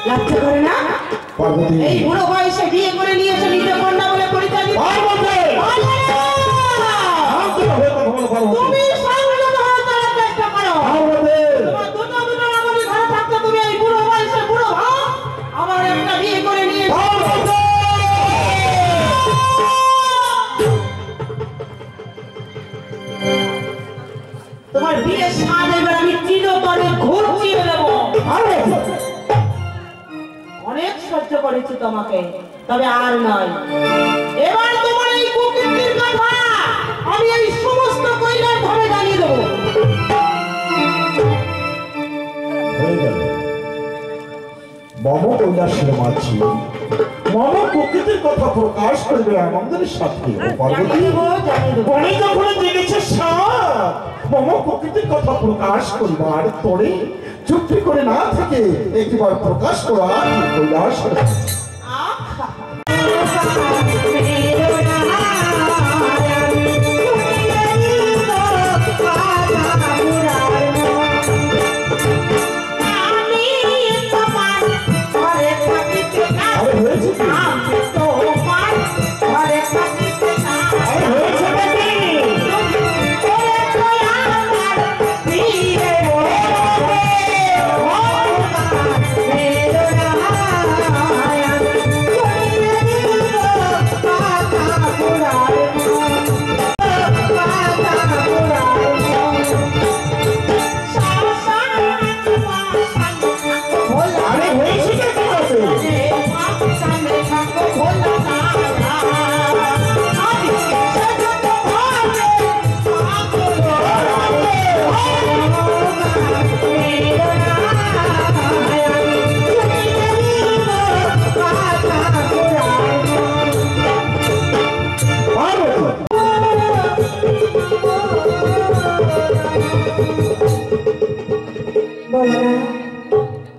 লক্ষ্য করে না পার্বতী এই বুড়ো বয়সে বিয়ে করে নিয়েছে নিজ কন্যা বলে পরিচয় দিতে তুমি সংযত হওয়ার চেষ্টা করো তোমার দুটো নামনি ঘরে থাকতে তুমি এই বুড়ো বয়সে বুড়ো ভাব আমার একটা বিয়ে করে নিয়েছে তোমার বিয়ের স্বাদ এবার আমি চিরতরে ঘোর চিরে দেবো অনেক সহ্য করেছি তোমাকে তবে আর নয় এবার তোমার এই কুকীর্তির কথা আমি এই সমস্ত কৈলাস ভাবে জানিয়ে দেবো মম কৈলাসের মাঝি মম প্রকৃতির কথা প্রকাশ করবে আনন্দের সাথে বনে যখন জেগেছে সাপ মম প্রকৃতির কথা প্রকাশ করবার তোরে চুপটি করে না থেকে একবার প্রকাশ করা কৈলাস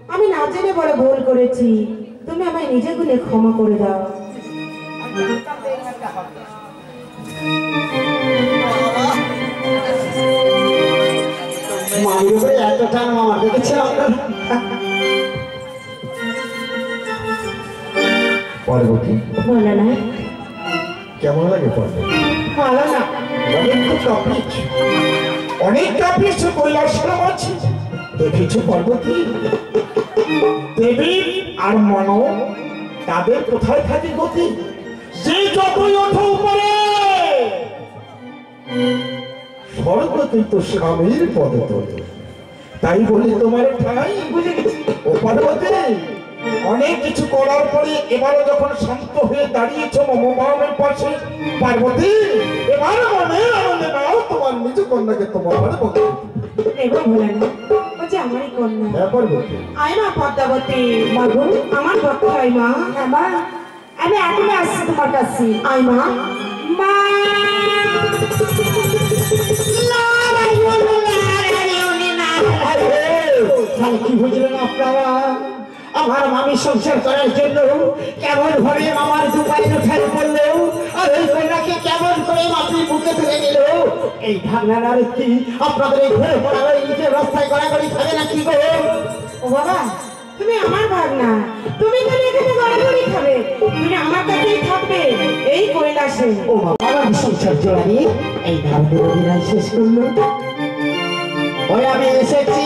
আমি না জেনে বড় ভুল করেছি তুমি আমায় নিজে গুলে ক্ষমা করে দাও মায়ের উপরে এত টান মামা দেখেছিলাম পার্বতী বলো না কেমন লাগে পার্বতী ভালো না অনেক কাপিয়েছ কৈলাসের মাঝি দেখেছো পার্বতী দেবী আর মন তাদের কোথায় থাকে গতি যে যতই ওঠো উপরে স্বর্গ কিন্তু স্বামীর পদে তোলে তাই বলি তোমার ঠাই বুঝে গেছি ও পার্বতী অনেক কিছু করার পরে এবারও যখন শান্ত হয়ে দাঁড়িয়েছ মমের পাশে পার্বতী এবার মনে আনন্দে নাও তোমার নিজ কন্যাকে তোমার বলতে এবার বলেন বলছি আমারই কন্যা হ্যাঁ পার্বতী আয় মা পদ্মাবতী বাবু আমার ভক্ত আয় মা হ্যাঁ মা আমি এখন আসছি তোমার কাছে আয় মা মা কি বুঝলেন আপনারা আমার মামি সংসার করার জন্য কেমন ভাবে মামার দুপায়ে উঠাই পড়লো আর ওই কন্যাকে কেমন করে মাটির বুকে তুলে নিল এই ভাবনার কি আপনাদের এই ঘরে পড়া ওই নিজের রাস্তায় গড়াগড়ি খাবে না কি গো ও বাবা তুমি আমার ভাগনা তুমি কেন এখানে গড়াগড়ি খাবে তুমি আমার কাছেই থাকবে এই কৈলাসে ও বাবা আমার সংসার জোড়ানি এই ধান শেষ করলো ওই আমি এসেছি